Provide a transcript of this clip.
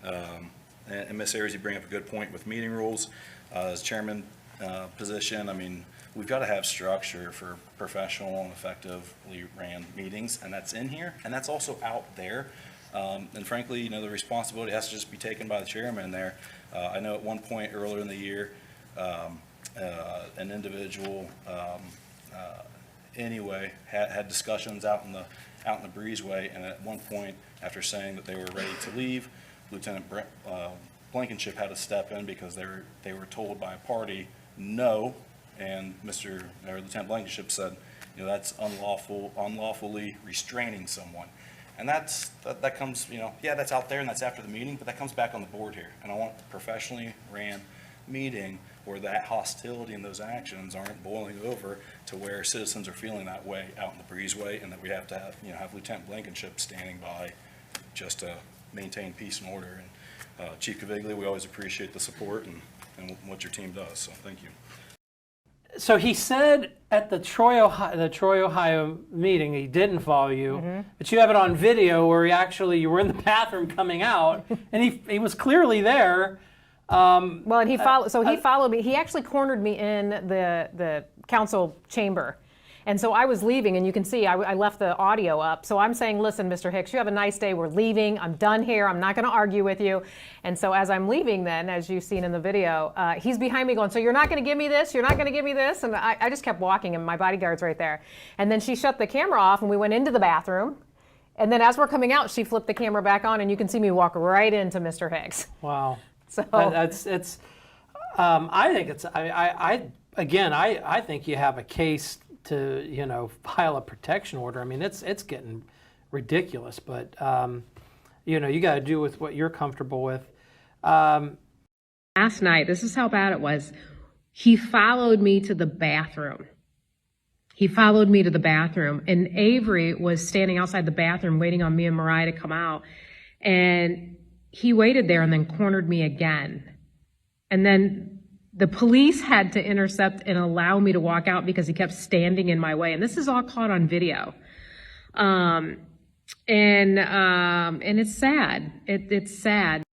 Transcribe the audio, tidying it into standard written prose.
And Ms. Ayers, you bring up a good point with meeting rules. As chairman position, I mean, we've got to have structure for professional and effectively ran meetings, and that's in here, and that's also out there. And frankly, the responsibility has to just be taken by the chairman there. I know at one point earlier in the year, an individual anyway had discussions out in the breezeway, and at one point, after saying that they were ready to leave, Lieutenant Blankenship had to step in because they were told by a party no, and Lieutenant Blankenship said, that's unlawfully restraining someone. And that comes, that's out there and that's after the meeting, but that comes back on the board here. And I want a professionally ran meeting where that hostility and those actions aren't boiling over to where citizens are feeling that way out in the breezeway, and that we have to have Lieutenant Blankenship standing by just to maintain peace and order. And Chief Caviglia, we always appreciate the support and what your team does, so thank you. So he said at the Troy, Ohio meeting, he didn't follow you, but you have it on video where you were in the bathroom coming out, and he was clearly there. Well, and he followed me. He actually cornered me in the council chamber. And so I was leaving, and you can see I left the audio up. So I'm saying, listen, Mr. Hicks, you have a nice day. We're leaving. I'm done here. I'm not going to argue with you. And so as I'm leaving then, as you've seen in the video, he's behind me going, so you're not going to give me this? You're not going to give me this? And I just kept walking, and my bodyguard's right there. And then she shut the camera off, and we went into the bathroom. And then as we're coming out, she flipped the camera back on, and you can see me walk right into Mr. Hicks. Wow. So I think you have a case to file a protection order. I mean, it's getting ridiculous, but you got to do with what you're comfortable with. Last night, this is how bad it was. He followed me to the bathroom. And Avery was standing outside the bathroom waiting on me and Mariah to come out, and he waited there and then cornered me again. And then the police had to intercept and allow me to walk out because he kept standing in my way. And this is all caught on video. And it's sad. It's sad.